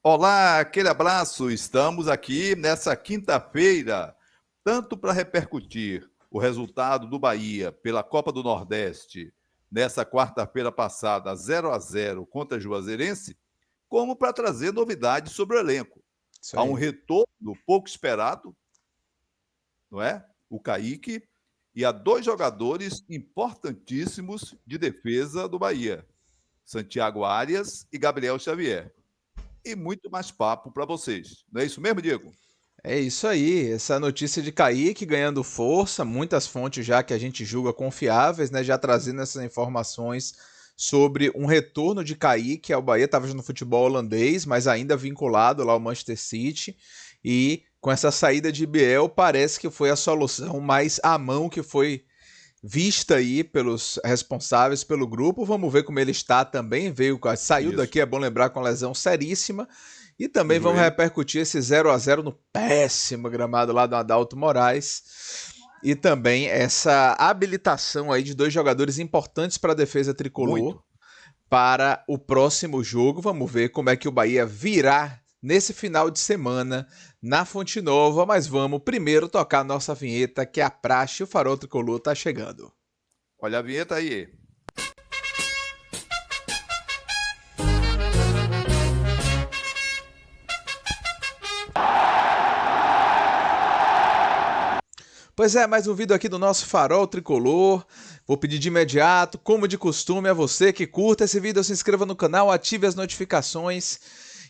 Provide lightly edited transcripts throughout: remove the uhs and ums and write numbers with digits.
Olá, aquele abraço. Estamos aqui nessa quinta-feira, tanto para repercutir o resultado do Bahia pela Copa do Nordeste nessa quarta-feira passada, 0-0 contra a Juazeirense, como para trazer novidades sobre o elenco. Isso Há um aí. retorno pouco esperado, não é? O Kaique, e há dois jogadores importantíssimos de defesa do Bahia, Santiago Arias e Gabriel Xavier. E muito mais papo para vocês. Não é isso mesmo, Diego? É isso aí. Essa notícia de Kaique ganhando força, muitas fontes já que a gente julga confiáveis, né? Já trazendo essas informações sobre um retorno de Kaique ao Bahia. Estava no futebol holandês, mas ainda vinculado lá ao Manchester City. E com essa saída de Biel, parece que foi a solução mais à mão que foi vista aí pelos responsáveis pelo grupo. Vamos ver como ele está também. Saiu Isso. daqui, é bom lembrar, com lesão seríssima. E No também vamos joelho. repercutir esse 0-0 no péssimo gramado lá do Adalto Moraes. E também essa habilitação aí de dois jogadores importantes para a defesa tricolor Muito. para o próximo jogo. Vamos ver como é que o Bahia virá nesse final de semana na Fonte Nova, mas vamos primeiro tocar nossa vinheta, que é a praxe. O Farol Tricolor tá chegando. Olha a vinheta aí. Pois é, mais um vídeo aqui do nosso Farol Tricolor. Vou pedir de imediato, como de costume, a você que curta esse vídeo, se inscreva no canal, ative as notificações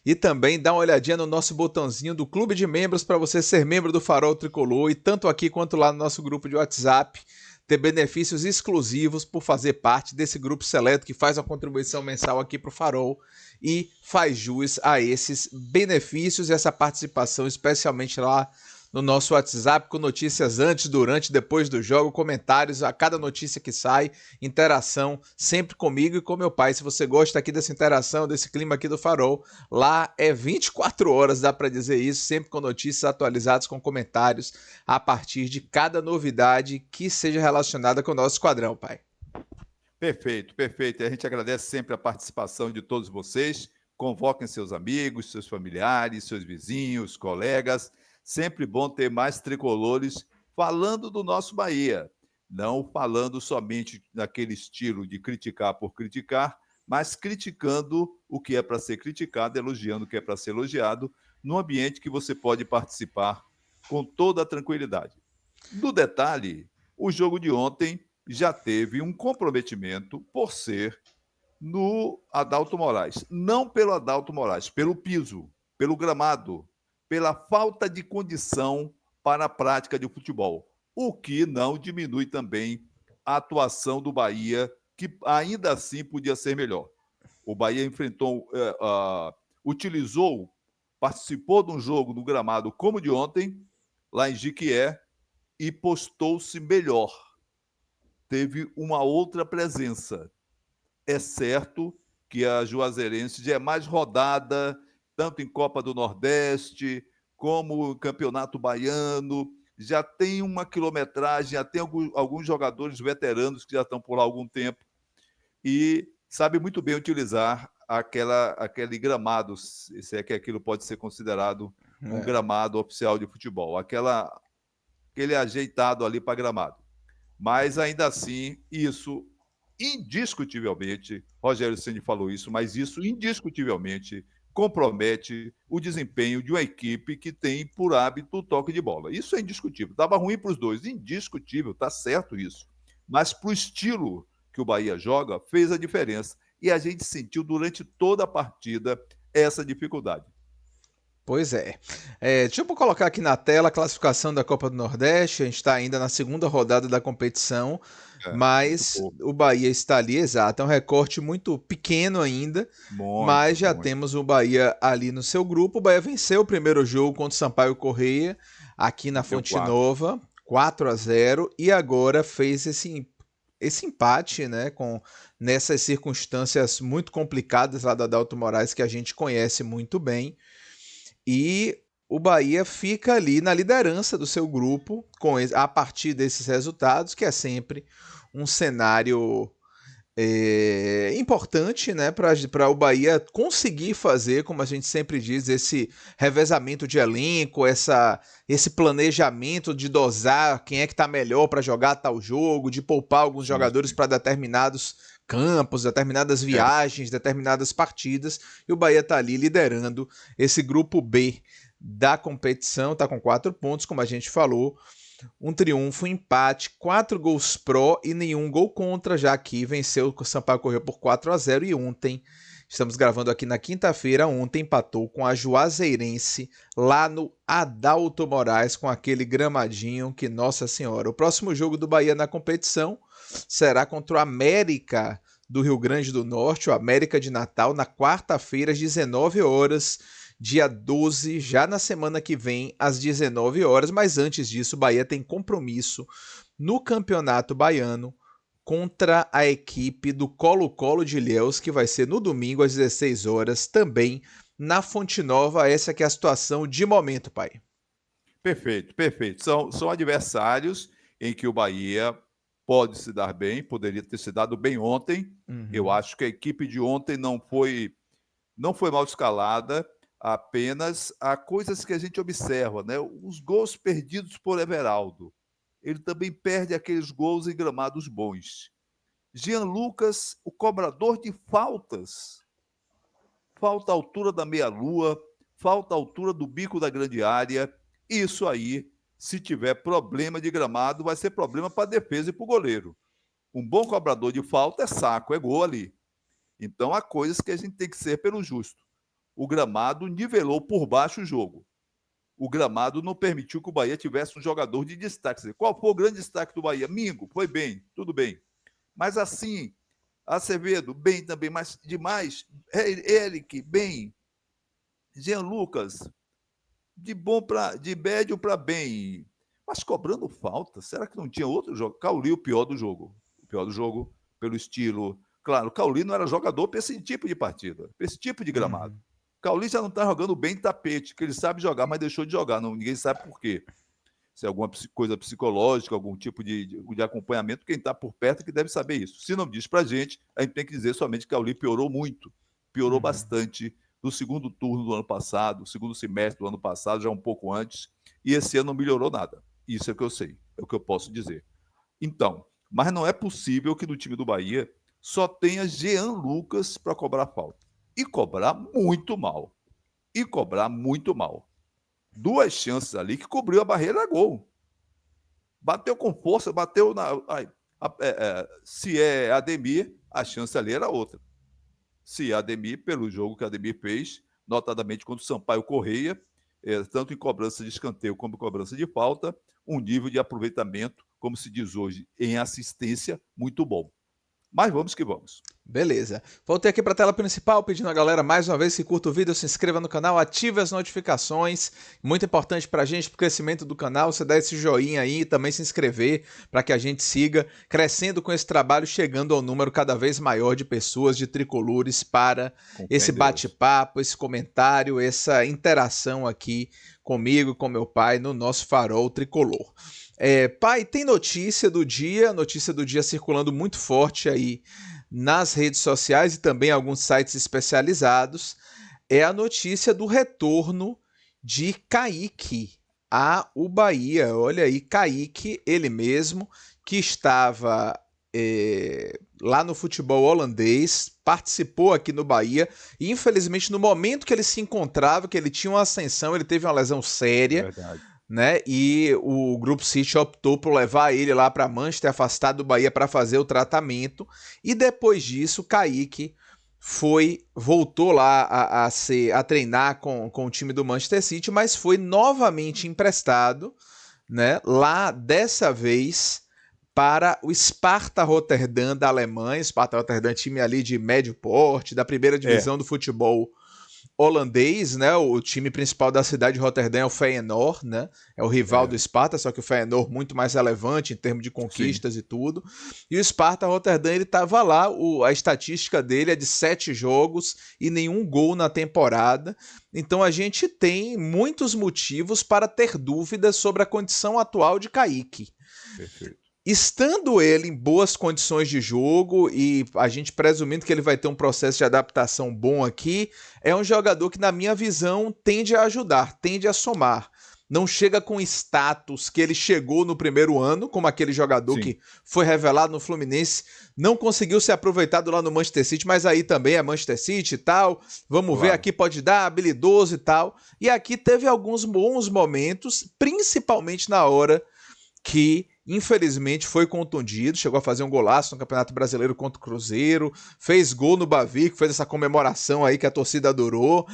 e também dá uma olhadinha no nosso botãozinho do Clube de Membros para você ser membro do Farol Tricolor e tanto aqui quanto lá no nosso grupo de WhatsApp ter benefícios exclusivos por fazer parte desse grupo seleto que faz uma contribuição mensal aqui para o Farol e faz jus a esses benefícios e essa participação, especialmente lá no nosso WhatsApp, com notícias antes, durante, depois do jogo, comentários a cada notícia que sai, interação sempre comigo e com meu pai. Se você gosta aqui dessa interação, desse clima aqui do Farol, lá é 24 horas, dá para dizer isso, sempre com notícias atualizadas, com comentários a partir de cada novidade que seja relacionada com o nosso esquadrão, pai. Perfeito, perfeito. E a gente agradece sempre a participação de todos vocês. Convoquem seus amigos, seus familiares, seus vizinhos, colegas. Sempre bom ter mais tricolores falando do nosso Bahia. Não falando somente naquele estilo de criticar por criticar, mas criticando o que é para ser criticado, elogiando o que é para ser elogiado, num ambiente que você pode participar com toda a tranquilidade. No detalhe, o jogo de ontem já teve um comprometimento por ser no Adalto Moraes. Não pelo Adalto Moraes, pelo piso, pelo gramado, pela falta de condição para a prática de futebol. O que não diminui também a atuação do Bahia, que ainda assim podia ser melhor. O Bahia enfrentou, utilizou, participou de um jogo no gramado como o de ontem, lá em Jiquié, e postou-se melhor. Teve uma outra presença. É certo que a Juazeirense já é mais rodada, tanto em Copa do Nordeste, como Campeonato Baiano, já tem uma quilometragem, já tem alguns jogadores veteranos que já estão por lá há algum tempo e sabe muito bem utilizar aquele gramado, se é que aquilo pode ser considerado um É. gramado oficial de futebol, aquele ajeitado ali para gramado. Mas ainda assim, isso indiscutivelmente, Rogério Ceni falou isso, mas isso indiscutivelmente compromete o desempenho de uma equipe que tem por hábito o toque de bola. Isso é indiscutível. Estava ruim para os dois, indiscutível, está certo isso. Mas para o estilo que o Bahia joga, fez a diferença. E a gente sentiu durante toda a partida essa dificuldade. Pois é. Deixa eu colocar aqui na tela a classificação da Copa do Nordeste. A gente está ainda na segunda rodada da competição, Muito mas pouco. o Bahia está ali, exato. É um recorte muito pequeno ainda, mas Muito, já muito. temos o Bahia ali no seu grupo. O Bahia venceu o primeiro jogo contra o Sampaio Correia, aqui na Meteu Fonte quatro. Nova, 4-0, e agora fez esse empate, né, nessas circunstâncias muito complicadas lá da Adalto Moraes, que a gente conhece muito bem. E o Bahia fica ali na liderança do seu grupo a partir desses resultados, que é sempre um cenário importante, né, para o Bahia conseguir fazer, como a gente sempre diz, esse revezamento de elenco, esse planejamento de dosar quem é que está melhor para jogar tal jogo, de poupar alguns Sim, jogadores sim. para determinados campos, determinadas É, viagens, determinadas partidas, e o Bahia está ali liderando esse grupo B da competição, está com 4 pontos, como a gente falou, um triunfo, um empate, 4 gols pró e nenhum gol contra, já que venceu, o Sampaio correu por 4-0 e ontem, estamos gravando aqui na quinta-feira, ontem empatou com a Juazeirense lá no Adalto Moraes, com aquele gramadinho que, nossa senhora. O próximo jogo do Bahia na competição será contra o América do Rio Grande do Norte, o América de Natal, na quarta-feira, às 19 horas, dia 12, já na semana que vem, às 19 horas. Mas antes disso, o Bahia tem compromisso no Campeonato Baiano contra a equipe do Colo-Colo de Ilhéus, que vai ser no domingo, às 16 horas, também na Fonte Nova. Essa que é a situação de momento, pai. perfeito, perfeito. São adversários em que o Bahia pode se dar bem, poderia ter se dado bem ontem. Eu acho que a equipe de ontem não foi mal escalada, apenas há coisas que a gente observa, né? Os gols perdidos por Everaldo. Ele também perde aqueles gols em gramados bons. Jean Lucas, o cobrador de faltas. Falta a altura da meia-lua, falta a altura do bico da grande área. Isso aí, se tiver problema de gramado, vai ser problema para a defesa e para o goleiro. Um bom cobrador de falta é saco, é gol ali. Então há coisas que a gente tem que ser pelo justo. O gramado nivelou por baixo o jogo. O gramado não permitiu que o Bahia tivesse um jogador de destaque. Qual foi o grande destaque do Bahia? Mingo, foi bem, tudo bem. Mas assim, Acevedo, bem também, mas demais. Eric, bem. Jean Lucas, de médio para bem. Mas cobrando falta, será que não tinha outro jogo? Cauli, o pior do jogo. O pior do jogo, pelo estilo. Claro, Cauli não era jogador para esse tipo de partida, para esse tipo de gramado. Cauli já não está jogando bem tapete, que ele sabe jogar, mas deixou de jogar. Não, ninguém sabe por quê. Se é alguma coisa psicológica, algum tipo de acompanhamento, quem está por perto é que deve saber isso. Se não diz para a gente tem que dizer somente que Cauli piorou muito, piorou bastante do segundo turno do ano passado, segundo semestre do ano passado, já um pouco antes, e esse ano não melhorou nada. Isso é o que eu sei, é o que eu posso dizer. Então, mas não é possível que no time do Bahia só tenha Jean Lucas para cobrar falta. E cobrar muito mal. E cobrar muito mal. 2 chances ali que cobriu a barreira a gol. Bateu com força, bateu na. Se é Ademir, a chance ali era outra. Se é Ademir, pelo jogo que Ademir fez, notadamente contra o Sampaio Correia, tanto em cobrança de escanteio como em cobrança de falta, um nível de aproveitamento, como se diz hoje, em assistência, muito bom. Mas vamos que vamos. Beleza. Voltei aqui para a tela principal, pedindo a galera mais uma vez que curta o vídeo, se inscreva no canal, ative as notificações. Muito importante para a gente, para o crescimento do canal, você dar esse joinha aí e também se inscrever para que a gente siga crescendo com esse trabalho, chegando ao número cada vez maior de pessoas, de tricolores, para esse bate-papo, esse comentário, essa interação aqui comigo, com meu pai, no nosso Farol Tricolor. Pai, tem notícia do dia circulando muito forte aí nas redes sociais e também alguns sites especializados, é a notícia do retorno de Kaique ao Bahia. Olha aí, Kaique, ele mesmo, que estava lá no futebol holandês, participou aqui no Bahia e infelizmente no momento que ele se encontrava, que ele tinha uma ascensão, ele teve uma lesão séria. Verdade. Né? E o Grupo City optou por levar ele lá para Manchester, afastado do Bahia, para fazer o tratamento. E depois disso, Kaique voltou lá a treinar com o time do Manchester City, mas foi novamente emprestado, né? Lá dessa vez para o Sparta Rotterdam da Alemanha. Sparta Rotterdam, time ali de médio porte, da primeira divisão do futebol holandês, né? O time principal da cidade de Rotterdam é o Feyenoord, né? É o rival do Sparta, só que o Feyenoord muito mais relevante em termos de conquistas. Sim. E tudo. E o Sparta Rotterdam, ele estava lá, a estatística dele é de 7 jogos e nenhum gol na temporada. Então a gente tem muitos motivos para ter dúvidas sobre a condição atual de Kaique. Perfeito. estando ele em boas condições de jogo e a gente presumindo que ele vai ter um processo de adaptação bom aqui, é um jogador que, na minha visão, tende a ajudar, tende a somar. Não chega com status que ele chegou no primeiro ano, como aquele jogador Sim, que foi revelado no Fluminense, não conseguiu ser aproveitado lá no Manchester City, mas aí também é Manchester City e tal. Vamos ver, claro. aqui pode dar, habilidoso e tal. E aqui teve alguns bons momentos, principalmente na hora que infelizmente foi contundido, chegou a fazer um golaço no Campeonato Brasileiro contra o Cruzeiro, fez gol no Bavi, que fez essa comemoração aí que a torcida adorou,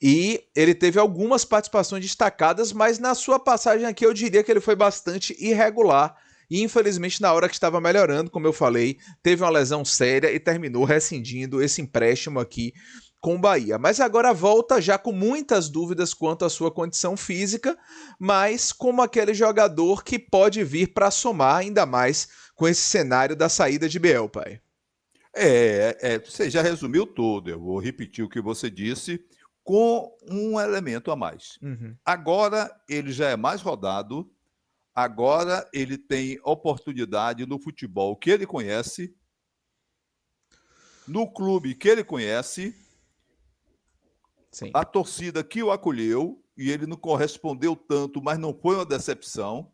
e ele teve algumas participações destacadas, mas na sua passagem aqui eu diria que ele foi bastante irregular, e infelizmente na hora que estava melhorando, como eu falei, teve uma lesão séria e terminou rescindindo esse empréstimo aqui com o Bahia. Mas agora volta já com muitas dúvidas quanto à sua condição física, mas como aquele jogador que pode vir para somar ainda mais com esse cenário da saída de Biel, pai. Você já resumiu tudo. Eu vou repetir o que você disse com um elemento a mais. Uhum. Agora ele já é mais rodado, agora ele tem oportunidade no futebol que ele conhece, no clube que ele conhece, Sim, a torcida que o acolheu, e ele não correspondeu tanto, mas não foi uma decepção.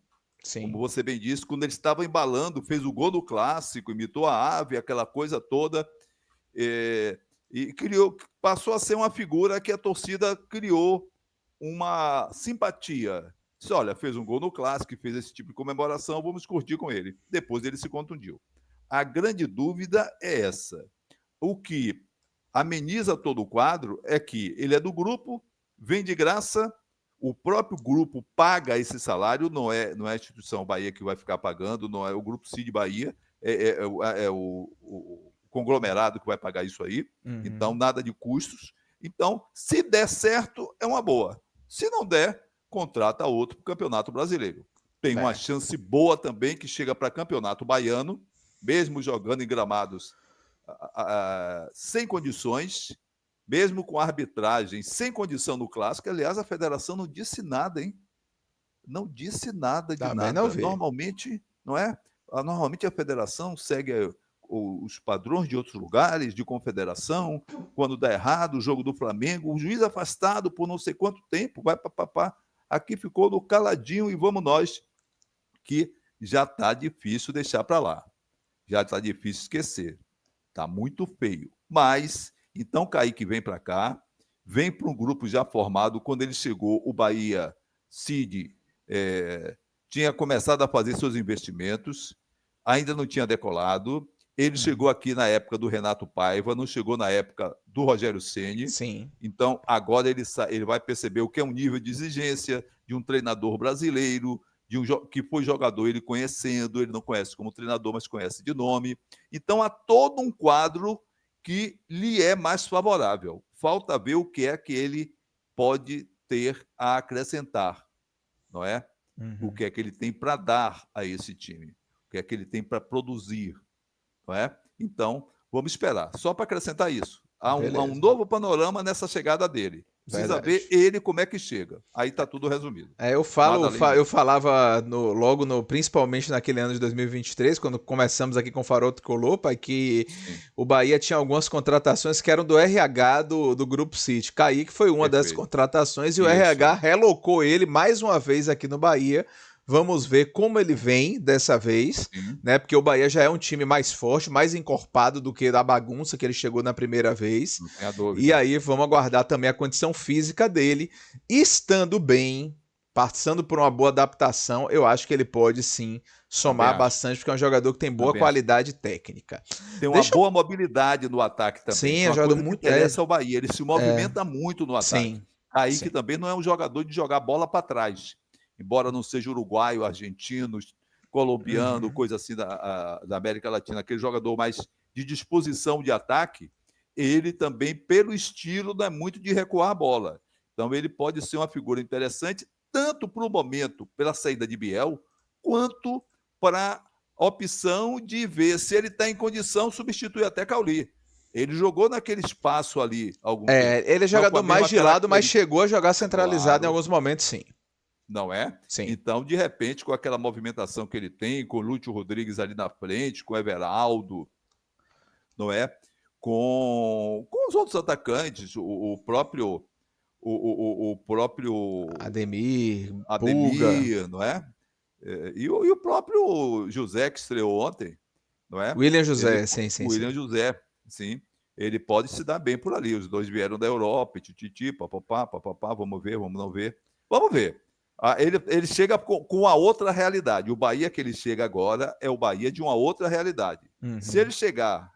Como sim. você bem disse, quando ele estava embalando, fez o gol do clássico, imitou a ave, aquela coisa toda, e criou, passou a ser uma figura que a torcida criou uma simpatia. Disse, olha, fez um gol no clássico, fez esse tipo de comemoração, vamos curtir com ele. Depois ele se contundiu. A grande dúvida é essa. O que ameniza todo o quadro é que ele é do grupo, vem de graça, o próprio grupo paga esse salário, não é a instituição Bahia que vai ficar pagando, não é o Grupo CID Bahia, é o conglomerado que vai pagar isso aí, então Uhum. nada de custos. Então, se der certo, é uma boa. Se não der, contrata outro para o Campeonato Brasileiro. Tem uma É. chance boa também que chega para Campeonato Baiano, mesmo jogando em gramados sem condições, mesmo com arbitragem sem condição no clássico. Aliás, a federação não disse nada, hein? Não disse nada de Também não nada. vi. Normalmente, não é? Normalmente a federação segue os padrões de outros lugares, de confederação. Quando dá errado, o jogo do Flamengo, o juiz afastado por não sei quanto tempo, vai papapá. Aqui ficou no caladinho e vamos nós, que já está difícil deixar para lá. Já está difícil esquecer. Está muito feio. Mas, então, Kaique vem para cá, vem para um grupo já formado. Quando ele chegou, o Bahia, Cid, tinha começado a fazer seus investimentos, ainda não tinha decolado. Ele chegou Uhum. aqui na época do Renato Paiva, não chegou na época do Rogério Ceni. Sim. Então, agora ele vai perceber o que é um nível de exigência de um treinador brasileiro, que foi jogador, ele conhecendo, ele não conhece como treinador, mas conhece de nome. Então, há todo um quadro que lhe é mais favorável. Falta ver o que é que ele pode ter a acrescentar, não é? O Uhum. que é que ele tem para dar a esse time, o que é que ele tem para produzir, não é? Então, vamos esperar. Só para acrescentar isso, há um Beleza. novo panorama nessa chegada dele. Precisa ver Verdade. ele como é que chega. Aí está tudo resumido. Eu Nada falo, além eu disso. falava logo principalmente naquele ano de 2023, quando começamos aqui com o Farol Tricolor, pai, que Sim, o Bahia tinha algumas contratações que eram do RH do Grupo City. Kaique foi uma dessas perfeito. contratações e o RH Isso. relocou ele mais uma vez aqui no Bahia. Vamos ver como ele vem dessa vez, Sim, né? Porque o Bahia já é um time mais forte, mais encorpado do que da bagunça que ele chegou na primeira vez. não tenha E dúvida. aí vamos aguardar também a condição física dele. Estando bem, passando por uma boa adaptação, eu acho que ele pode sim Também somar acho. bastante, porque é um jogador que tem boa Também acho. qualidade técnica. Tem uma Deixa eu. boa mobilidade no ataque também, Sim, que é é um uma jogador coisa que muito. interessa ao Bahia. Ele se É, movimenta muito no ataque. sim, Kaique sim. também não é um jogador de jogar bola para trás. Embora não seja uruguaio, argentino, colombiano, Uhum. coisa assim da América Latina, aquele jogador mais de disposição de ataque, ele também, pelo estilo, não é muito de recuar a bola. Então, ele pode ser uma figura interessante, tanto para o momento, pela saída de Biel, quanto para a opção de ver se ele está em condição de substituir até Cauli. Ele jogou naquele espaço ali há algum tempo. É, ele é Não com jogador a mais mesma de lado, mas característica. chegou a jogar centralizado em Claro, alguns momentos, sim. não é? Sim. Então, de repente, com aquela movimentação que ele tem, com o Lúcio Rodrigues ali na frente, com o Everaldo, não é? Com os outros atacantes, o próprio o próprio Ademir, Pulga, Ademir, não é? E o próprio José, que estreou ontem, não é? William Ele, José, sim, sim, o sim. William José, sim, ele pode se dar bem por ali. Os dois vieram da Europa, tititi, papapá, papapá, vamos ver, vamos não ver. Vamos ver. Ele chega com a outra realidade. O Bahia que ele chega agora é o Bahia de uma outra realidade. Se Uhum. ele chegar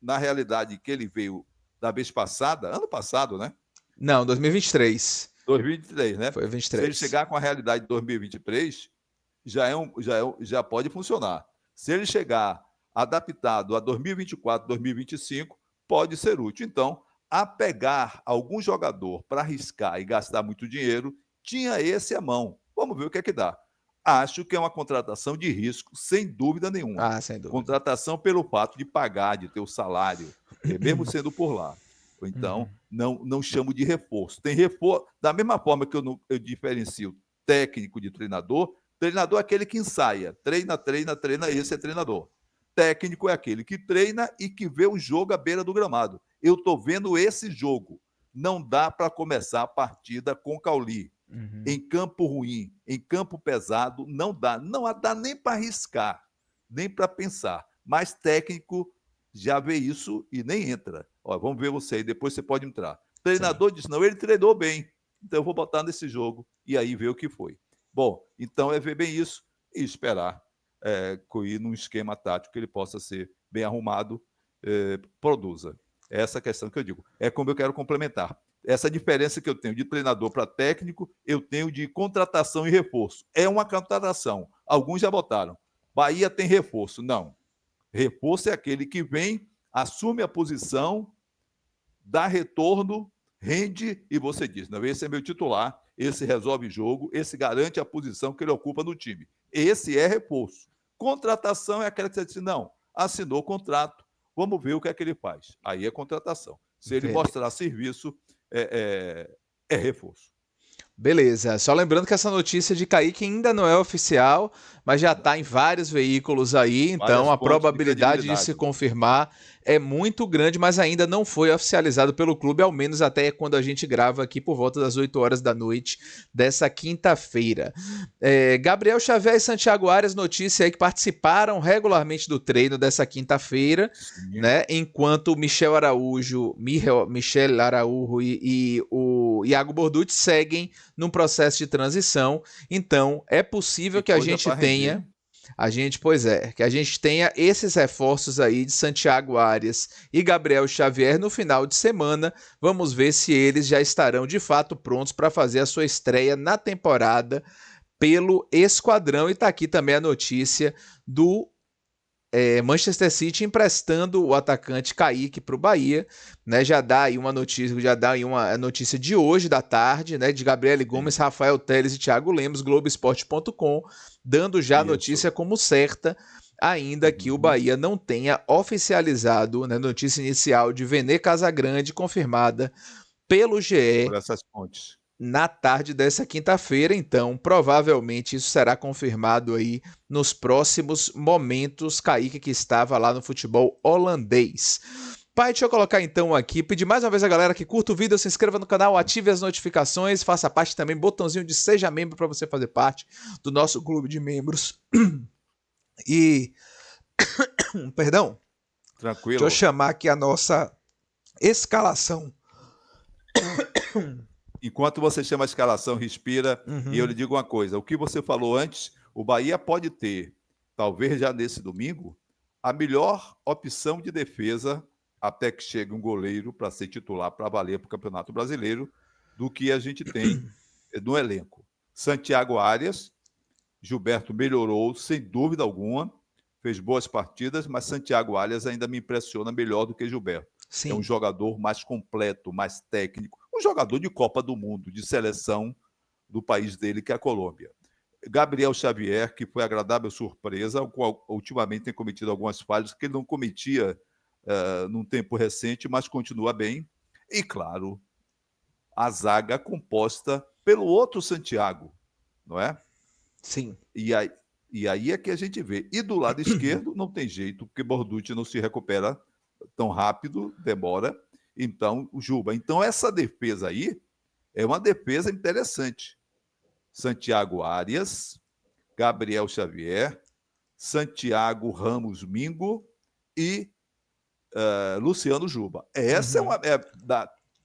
na realidade que ele veio da vez passada, ano passado, né? Não, 2023. 2023, né? Foi Se ele 23. chegar com a realidade de 2023, já pode funcionar. Se ele chegar adaptado a 2024, 2025, pode ser útil. Então, a pegar algum jogador para arriscar e gastar muito dinheiro, tinha esse à mão. Vamos ver o que é que dá. Acho que é uma contratação de risco, sem dúvida nenhuma. Ah, sem dúvida. Contratação pelo fato de pagar, de ter o salário, mesmo sendo por lá. Então, Uhum. não chamo de reforço. Tem reforço, da mesma forma que eu diferencio técnico de treinador, treinador é aquele que ensaia, treina, treina, treina, esse é treinador. Técnico é aquele que treina e que vê o jogo à beira do gramado. Eu estou vendo esse jogo. Não dá para começar a partida com Cauli. Uhum. Em campo ruim, em campo pesado, não dá. Não dá nem para arriscar, nem para pensar. Mas técnico já vê isso e nem entra. Ó, vamos ver você aí, depois você pode entrar. Sim. Treinador disse: não, ele treinou bem, então eu vou botar nesse jogo e aí ver o que foi. Bom, então é ver bem isso e esperar ir num esquema tático que ele possa ser bem arrumado, produza. Essa é a questão que eu digo. É como eu quero complementar. Essa diferença que eu tenho de treinador para técnico, eu tenho de contratação e reforço. É uma contratação. Alguns já botaram. Bahia tem reforço. Não. Reforço é aquele que vem, assume a posição, dá retorno, rende e você diz: não, esse é meu titular, esse resolve jogo, esse garante a posição que ele ocupa no time. Esse é reforço. Contratação é aquela que você diz: não, assinou o contrato, vamos ver o que é que ele faz. Aí é contratação. Se ele mostrar Beleza. serviço, é reforço. Beleza. Só lembrando que essa notícia de Kaique ainda não é oficial, mas já está em vários veículos aí, então Várias a fontes de probabilidade de se credibilidade. confirmar é muito grande, mas ainda não foi oficializado pelo clube, ao menos até quando a gente grava aqui por volta das 8 horas da noite dessa quinta-feira. Gabriel Xavier e Santiago Arias, notícia aí que participaram regularmente do treino dessa quinta-feira, Sim. né? Enquanto Michel Araújo, Michel Araújo e o Iago Borducci seguem num processo de transição. Então, é possível E que a coisa gente para render, tenha hein? que a gente tenha esses reforços aí de Santiago Arias e Gabriel Xavier no final de semana. Vamos ver se eles já estarão de fato prontos para fazer a sua estreia na temporada pelo Esquadrão. E tá aqui também a notícia do Manchester City emprestando o atacante Kaique para o Bahia, né? Já dá aí uma notícia de hoje da tarde, né? De Gabriele Sim. Gomes, Rafael Teles e Thiago Lemos, Globoesporte.com, dando já a Isso. notícia como certa, ainda que o Uhum. Bahia não tenha oficializado, né? Notícia inicial de Vene Casagrande confirmada pelo Por GE essas pontes. na tarde dessa quinta-feira, então provavelmente isso será confirmado aí nos próximos momentos. Kaique que estava lá no futebol holandês. Pai, deixa eu colocar então aqui, pedir mais uma vez a galera que curta o vídeo, se inscreva no canal, ative as notificações, faça parte também, botãozinho de seja membro para você fazer parte do nosso clube de membros. E, perdão, deixa eu Tranquilo. chamar aqui a nossa escalação. Enquanto você chama a escalação, respira, e eu lhe Uhum. digo uma coisa: o que você falou antes, o Bahia pode ter, talvez já nesse domingo, a melhor opção de defesa até que chegue um goleiro para ser titular para valer para o Campeonato Brasileiro do que a gente tem no elenco. Santiago Arias, Gilberto melhorou, sem dúvida alguma, fez boas partidas, mas Santiago Arias ainda me impressiona melhor do que Gilberto. É um Sim. jogador mais completo, mais técnico, um jogador de Copa do Mundo, de seleção do país dele, que é a Colômbia. Gabriel Xavier, que foi agradável surpresa, ultimamente tem cometido algumas falhas que ele não cometia num tempo recente, mas continua bem. E, claro, a zaga composta pelo outro Santiago, não é? Sim. E aí, e aí é que a gente vê. E do lado esquerdo não tem jeito, porque Borducci não se recupera tão rápido, demora. Então, o Juba. Então, essa defesa aí é uma defesa interessante. Santiago Arias, Gabriel Xavier, Santiago Ramos Mingo e Luciano Juba. Essa Uhum.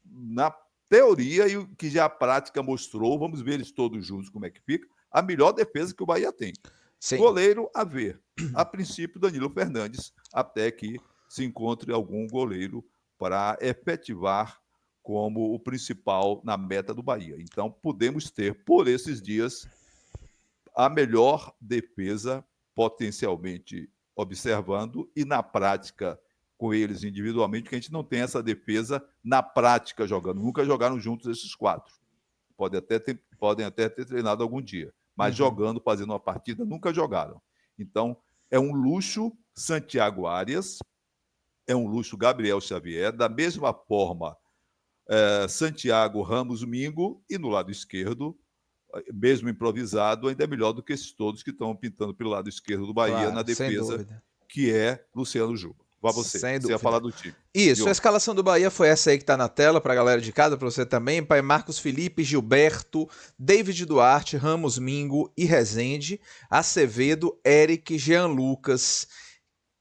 na teoria e o que já a prática mostrou, vamos ver eles todos juntos como é que fica, a melhor defesa que o Bahia tem. Sim. Goleiro a ver. A princípio, Danilo Fernandes, até que se encontre algum goleiro para efetivar como o principal na meta do Bahia. Então, podemos ter, por esses dias, a melhor defesa potencialmente observando e na prática com eles individualmente, porque a gente não tem essa defesa na prática jogando. Nunca jogaram juntos esses quatro. Podem até ter treinado algum dia, mas Uhum. jogando, fazendo uma partida, nunca jogaram. Então, é um luxo Santiago Arias, é um luxo Gabriel Xavier, da mesma forma Santiago Ramos Mingo, e no lado esquerdo, mesmo improvisado, ainda é melhor do que esses todos que estão pintando pelo lado esquerdo do Bahia na Claro, sem defesa, dúvida. que é Luciano Juba. Vá você. Sem Você ia falar dúvida. do time. Isso, a Diogo. escalação do Bahia foi essa aí que tá na tela pra galera de casa, pra você também. Pai Marcos Felipe, Gilberto, David Duarte, Ramos Mingo e Rezende, Acevedo, Eric, Jean Lucas,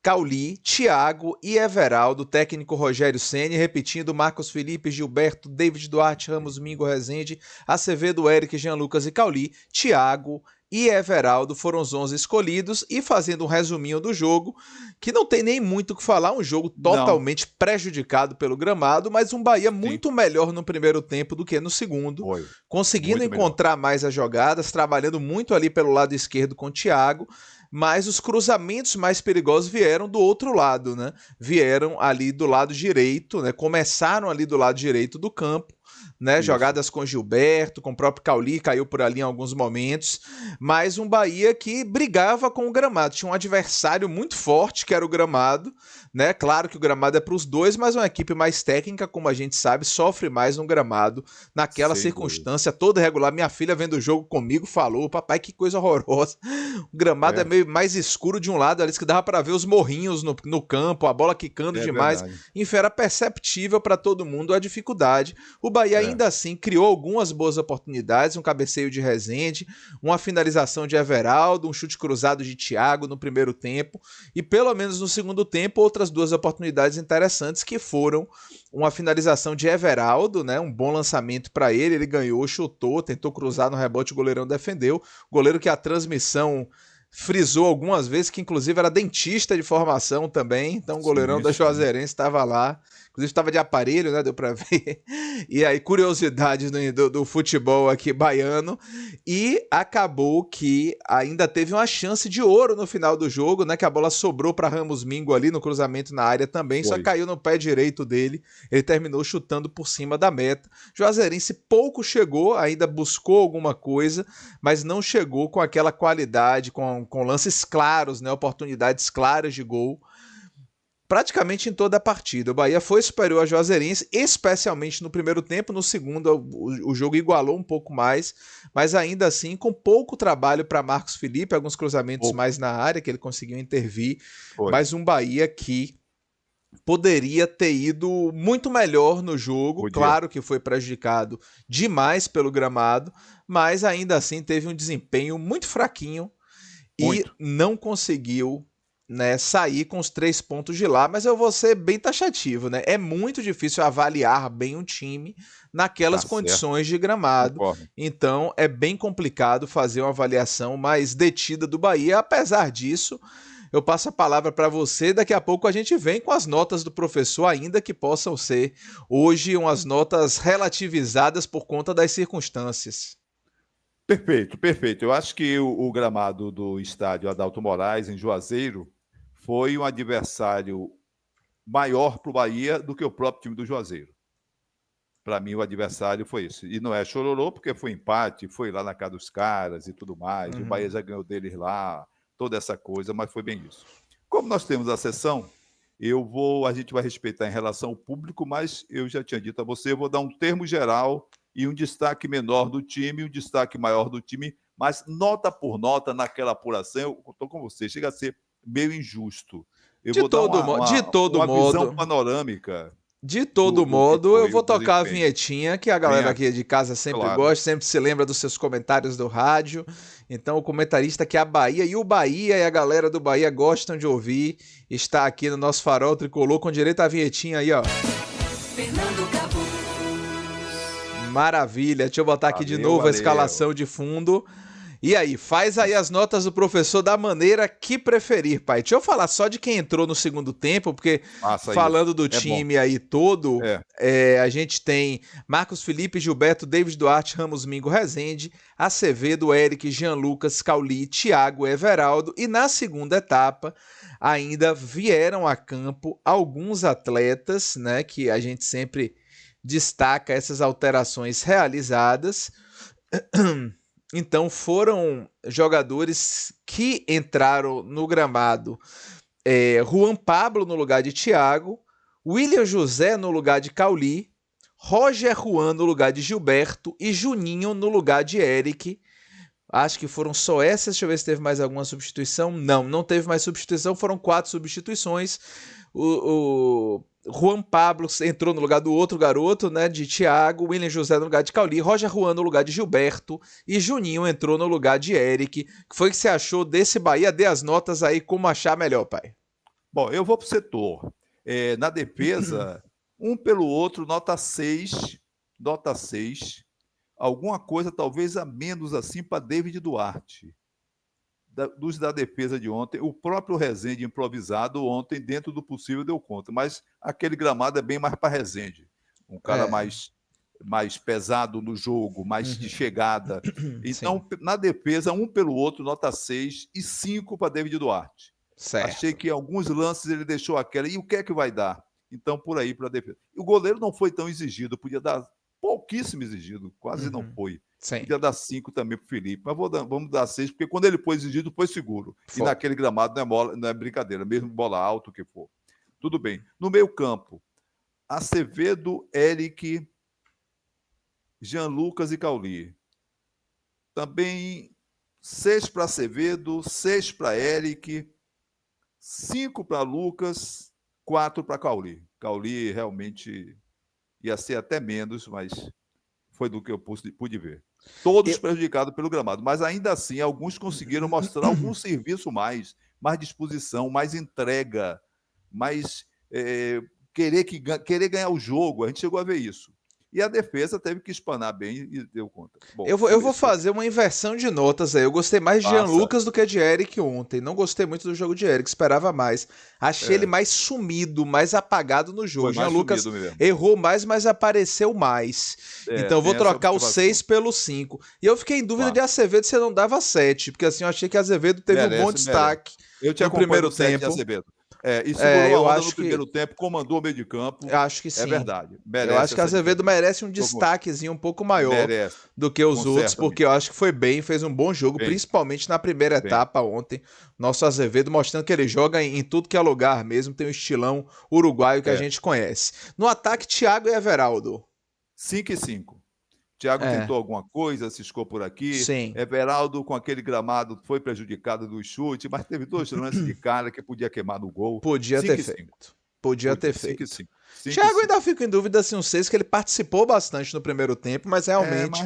Cauli, Thiago e Everaldo, técnico Rogério Ceni, repetindo Marcos Felipe, Gilberto, David Duarte, Ramos Mingo, Rezende, Acevedo, Eric, Jean Lucas e Cauli, Thiago e Everaldo foram os 11 escolhidos, e fazendo um resuminho do jogo, que não tem nem muito o que falar, um jogo Não, totalmente prejudicado pelo gramado, mas um Bahia sim, muito melhor no primeiro tempo do que no segundo, foi. conseguindo Muito melhor. encontrar mais as jogadas, trabalhando muito ali pelo lado esquerdo com o Thiago, mas os cruzamentos mais perigosos vieram do outro lado, né? Vieram ali do lado direito, né? Começaram ali do lado direito do campo, né? Isso. Jogadas com Gilberto, com o próprio Cauli, caiu por ali em alguns momentos, mas um Bahia que brigava com o gramado, tinha um adversário muito forte que era o gramado, né? Claro que o gramado é para os dois, mas uma equipe mais técnica, como a gente sabe, sofre mais no gramado naquela Sem dúvida. circunstância toda regular. Minha filha vendo o jogo comigo falou: papai, que coisa horrorosa. O gramado é É, meio mais escuro de um lado, ali que dava para ver os morrinhos no campo, a bola quicando é demais. verdade. Enfim, era perceptível para todo mundo a dificuldade. O Bahia É. ainda assim criou algumas boas oportunidades, um cabeceio de Rezende, uma finalização de Everaldo, um chute cruzado de Thiago no primeiro tempo, e pelo menos no segundo tempo outras duas oportunidades interessantes, que foram uma finalização de Everaldo, né, um bom lançamento para ele ganhou, chutou, tentou cruzar no rebote, o goleirão defendeu, goleiro que a transmissão frisou algumas vezes que inclusive era dentista de formação também, então o goleirão Sim, da sim. Juazeirense estava lá, inclusive estava de aparelho, né, deu para ver. E aí curiosidades do futebol aqui baiano, e acabou que ainda teve uma chance de ouro no final do jogo, né, que a bola sobrou para Ramos Mingo ali no cruzamento na área também, só Foi. caiu no pé direito dele, ele terminou chutando por cima da meta. Juazeirense pouco chegou, ainda buscou alguma coisa, mas não chegou com aquela qualidade, com lances claros, né, oportunidades claras de gol, praticamente em toda a partida. O Bahia foi superior ao Juazeirense, especialmente no primeiro tempo. No segundo, o jogo igualou um pouco mais, mas ainda assim com pouco trabalho para Marcos Felipe, alguns cruzamentos Pouco. mais na área que ele conseguiu intervir, Foi. mas um Bahia que poderia ter ido muito melhor no jogo. Podia. Claro que foi prejudicado demais pelo gramado, mas ainda assim teve um desempenho muito fraquinho e Muito. não conseguiu, né, sair com os 3 pontos de lá. Mas eu vou ser bem taxativo, né? É muito difícil avaliar bem um time naquelas Tá certo. condições de gramado. Concordo. Então é bem complicado fazer uma avaliação mais detida do Bahia. Apesar disso, eu passo a palavra para você. Daqui a pouco a gente vem com as notas do professor, ainda que possam ser hoje umas notas relativizadas por conta das circunstâncias. Perfeito, perfeito. Eu acho que o gramado do estádio Adalto Moraes, em Juazeiro, foi um adversário maior para o Bahia do que o próprio time do Juazeiro. Para mim, o adversário foi isso. E não é chororô, porque foi empate, foi lá na casa dos caras e tudo mais. E o Bahia Uhum. já ganhou deles lá, toda essa coisa, mas foi bem isso. Como nós temos a sessão, a gente vai respeitar em relação ao público, mas eu já tinha dito a você, eu vou dar um termo geral e um destaque menor do time, um destaque maior do time, Mas nota por nota, naquela apuração, eu estou com você, chega a ser meio injusto. Eu De vou dar todo, de todo uma visão modo, panorâmica de todo do que modo, eu foi vou o tocar a desempenho. vinhetinha, que a galera Venha, aqui de casa sempre claro. gosta, sempre se lembra dos seus comentários do rádio. Então, o comentarista que é a Bahia e o Bahia e a galera do Bahia gostam de ouvir, está aqui no nosso Farol Tricolor com direito à vinhetinha aí, ó. Fernando Campos. Maravilha, deixa eu botar aqui de novo a escalação de fundo. E aí, faz aí as notas do professor da maneira que preferir, pai. Deixa eu falar só de quem entrou no segundo tempo, porque Faça falando isso. do É bom. time aí todo, É. a gente tem Marcos Felipe, Gilberto, David Duarte, Ramos Mingo, Rezende, Acevedo, Eric, Jean Lucas, Cauli, Thiago, Everaldo. E na segunda etapa ainda vieram a campo alguns atletas, né, que a gente sempre destaca essas alterações realizadas. Então foram jogadores que entraram no gramado. Juan Pablo no lugar de Thiago, William José no lugar de Cauli, Roger Juan no lugar de Gilberto e Juninho no lugar de Eric. Acho que foram só essas. Deixa eu ver se teve mais alguma substituição. Não teve mais substituição. Foram 4 substituições. O Juan Pablo entrou no lugar do outro garoto, né, de Thiago, William José no lugar de Cauli, Roger Juan no lugar de Gilberto e Juninho entrou no lugar de Eric. O que foi que você achou desse Bahia? Dê as notas aí, como achar melhor, pai. Bom, eu vou para o setor. Na defesa, um pelo outro, nota 6. Nota 6. Alguma coisa talvez a menos assim para David Duarte. Dos da defesa de ontem, o próprio Rezende improvisado ontem, dentro do possível, deu conta. Mas aquele gramado é bem mais para Rezende. Um cara mais pesado no jogo, mais de chegada. Então, sim, na defesa, um pelo outro, nota 6 e 5 para David Duarte. Certo. Achei que em alguns lances ele deixou aquela. E o que é que vai dar? Então, por aí para a defesa. E o goleiro não foi tão exigido, podia dar pouquíssimo exigido, quase não foi. Sim. Podia dar 5 também para o Felipe, mas vamos dar 6, porque quando ele foi exigido, foi seguro. Foi. E naquele gramado não é brincadeira, mesmo bola alta, o que for. Tudo bem. No meio-campo, Acevedo, Eric, Jean Lucas e Cauli. Também 6 para Acevedo, 6 para Eric, 5 para Lucas, 4 para Cauli. Cauli realmente ia ser até menos, mas foi do que eu pude ver. Todos prejudicados pelo gramado, mas ainda assim alguns conseguiram mostrar algum serviço mais disposição, mais entrega, mais querer ganhar o jogo. A gente chegou a ver isso. E a defesa teve que espanar bem e deu conta. Bom, eu vou fazer uma inversão de notas aí. Eu gostei mais de Jean Lucas do que de Eric ontem. Não gostei muito do jogo de Eric, esperava mais. Achei ele mais sumido, mais apagado no jogo. Jean Lucas errou mais, mas apareceu mais. Então eu vou trocar o 6 pelo 5. E eu fiquei em dúvida de Acevedo se não dava 7, porque assim eu achei que Azevedo teve um bom destaque no primeiro tempo. E segurou a onda no primeiro tempo, comandou o meio de campo. Eu acho que sim. É verdade. Eu acho que Azevedo merece um destaquezinho um pouco maior do que os outros, porque eu acho que foi bem, fez um bom jogo, principalmente na primeira etapa ontem. Nosso Azevedo mostrando que ele joga em tudo que é lugar mesmo, tem um estilão uruguaio que a gente conhece. No ataque, Thiago e Everaldo. 5 e 5. Thiago tentou alguma coisa, ciscou por aqui. Sim. Everaldo, com aquele gramado, foi prejudicado do chute, mas teve 2 lances de cara que podia queimar no gol. Podia ter feito. Podia ter feito. 5 Thiago ainda fica em dúvida se um 6, que ele participou bastante no primeiro tempo, mas realmente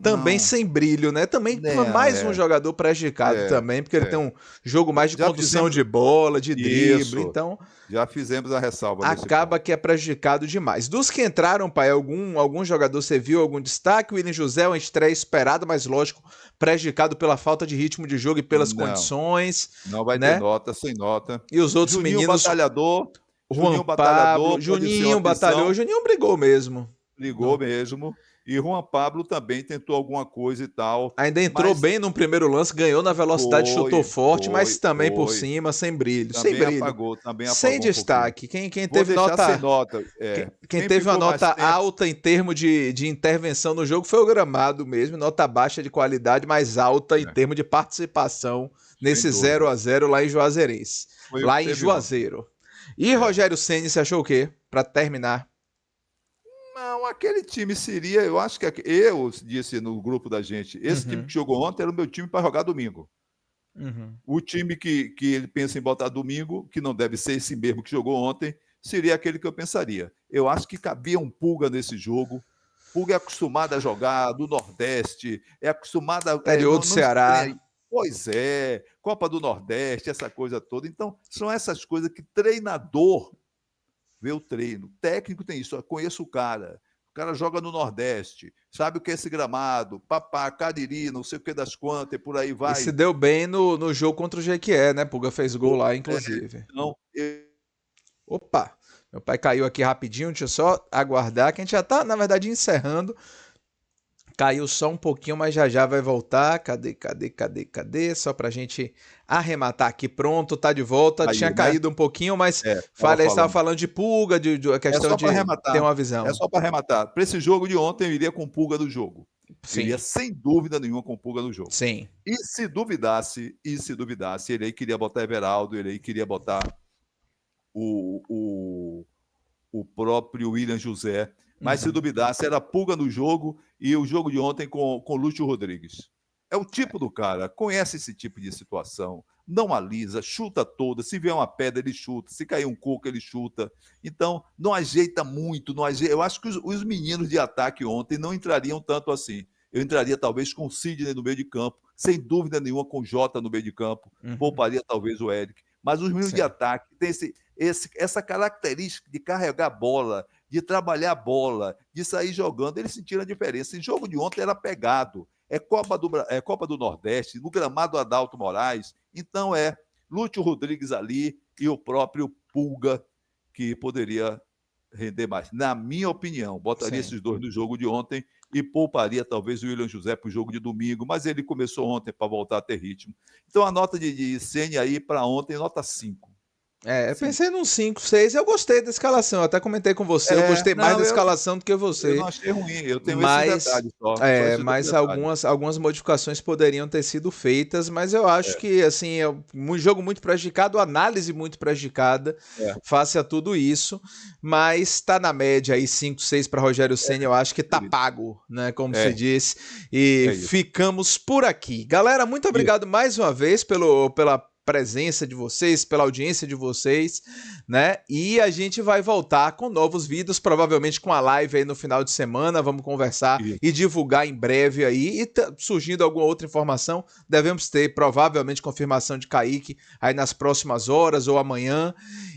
também sem brilho, né? Também mais um jogador prejudicado também, porque ele tem um jogo mais de condução de bola, de drible, então... Já fizemos a ressalva. Acaba que é prejudicado demais. Dos que entraram, pai, algum jogador você viu algum destaque? O William José, uma estreia esperada, mas lógico, prejudicado pela falta de ritmo de jogo e pelas condições. Não vai ter nota, sem nota. E os outros Juninho meninos... Batalhador... Juan Pablo, Juninho batalhou, Juninho brigou mesmo. Brigou mesmo. E Juan Pablo também tentou alguma coisa e tal. Ainda entrou bem no primeiro lance, ganhou na velocidade, chutou forte, mas também por cima, sem brilho. Também sem brilho. Também apagou sem destaque. Quem teve nota. Sem nota. Quem teve uma nota alta em termos de intervenção no jogo foi o gramado mesmo. Nota baixa de qualidade, mas alta em termos de participação nesse 0-0 lá em Juazeirense. Lá em Juazeiro. E Rogério Ceni, você achou o quê? Pra terminar. Não, aquele time seria, eu acho que eu disse no grupo da gente, esse time que jogou ontem era o meu time para jogar domingo. O time que ele pensa em botar domingo, que não deve ser esse mesmo que jogou ontem, seria aquele que eu pensaria. Eu acho que cabia um Pulga nesse jogo. Pulga é acostumado a jogar do Nordeste, é acostumado a... Interior do Ceará. Pois é, Copa do Nordeste, essa coisa toda. Então, são essas coisas que treinador vê o treino. Técnico tem isso, eu conheço o cara joga no Nordeste, sabe o que é esse gramado, papá, Cariri, não sei o que das quantas, e por aí vai. E se deu bem no jogo contra o Jequié, né? Pulga fez gol lá, inclusive. Então, Opa, meu pai caiu aqui rapidinho, deixa eu só aguardar, que a gente já tá, na verdade, encerrando. Caiu só um pouquinho, mas já vai voltar. Cadê? Só pra gente arrematar aqui. Pronto, tá de volta. Aí, tinha caído um pouquinho, mas estava falando de Pulga, de a questão de ter uma visão. É só para arrematar. Para esse jogo de ontem, eu iria com Pulga do jogo. Sim. Iria sem dúvida nenhuma com Pulga no jogo. Sim. E se duvidasse, ele aí queria botar Everaldo, ele aí queria botar o próprio William José. Mas se duvidasse, era Pulga no jogo e o jogo de ontem com Lúcio Rodrigues. É o tipo do cara, conhece esse tipo de situação, não alisa, chuta toda, se vier uma pedra ele chuta, se cair um coco ele chuta. Então, não ajeita muito, não ajeita. Eu acho que os meninos de ataque ontem não entrariam tanto assim. Eu entraria talvez com o Sidney no meio de campo, sem dúvida nenhuma com o Jota no meio de campo, pouparia talvez o Eric. Mas os meninos de ataque têm essa característica de carregar a bola, de trabalhar a bola, de sair jogando, eles sentiram a diferença. O jogo de ontem era pegado. É Copa do Nordeste, no gramado Adalto Moraes. Então é Lúcio Rodrigues ali e o próprio Pulga, que poderia render mais. Na minha opinião, botaria esses dois no jogo de ontem e pouparia talvez o William José para o jogo de domingo, mas ele começou ontem para voltar a ter ritmo. Então a nota de Ceni aí para ontem, nota 5. Eu pensei num 5, 6, eu gostei da escalação, eu até comentei com você, eu gostei mais da escalação do que você. Eu não achei ruim, eu tenho esse detalhe só. Mas algumas modificações poderiam ter sido feitas, mas eu acho que, assim, é um jogo muito prejudicado, análise muito prejudicada, face a tudo isso, mas tá na média aí 5, 6 para Rogério Ceni, eu acho que tá pago, né, como se diz, e ficamos por aqui. Galera, muito obrigado mais uma vez pela presença de vocês, pela audiência de vocês, né? E a gente vai voltar com novos vídeos, provavelmente com a live aí no final de semana, vamos conversar e divulgar em breve aí, e surgindo alguma outra informação, devemos ter provavelmente confirmação de Kaique aí nas próximas horas ou amanhã,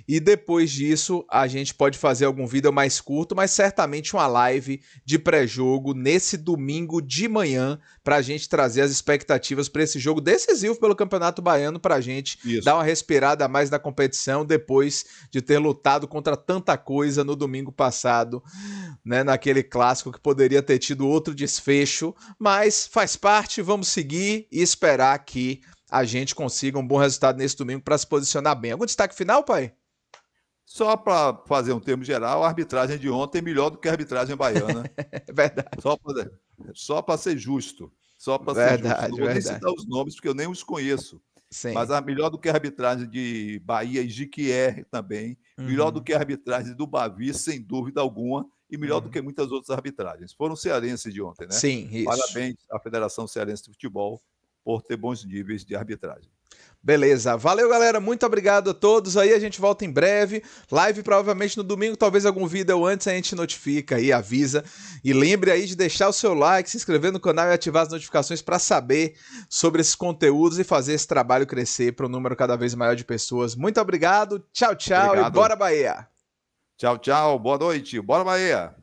e depois disso a gente pode fazer algum vídeo mais curto, mas certamente uma live de pré-jogo nesse domingo de manhã, pra gente trazer as expectativas para esse jogo decisivo pelo Campeonato Baiano, pra gente dar uma respirada a mais na competição depois de ter lutado contra tanta coisa no domingo passado, né, naquele clássico que poderia ter tido outro desfecho, mas faz parte, vamos seguir e esperar que a gente consiga um bom resultado nesse domingo para se posicionar bem. Algum destaque final, pai? Só para fazer um termo geral, a arbitragem de ontem é melhor do que a arbitragem baiana. É verdade. Só para ser justo. Só para ser justo. Não vou nem citar os nomes, porque eu nem os conheço. Sim. Mas melhor do que a arbitragem de Bahia e Jequié também. Melhor do que a arbitragem do Bavi, sem dúvida alguma. E melhor do que muitas outras arbitragens. Foram cearenses de ontem, né? Sim, isso. Parabéns à Federação Cearense de Futebol por ter bons níveis de arbitragem. Beleza, valeu galera, muito obrigado a todos aí, a gente volta em breve, live provavelmente no domingo, talvez algum vídeo antes, a gente notifica aí, avisa, e lembre aí de deixar o seu like, se inscrever no canal e ativar as notificações para saber sobre esses conteúdos e fazer esse trabalho crescer para um número cada vez maior de pessoas. Muito obrigado, tchau, tchau. Obrigado. E bora Bahia! Tchau, tchau, boa noite, bora Bahia!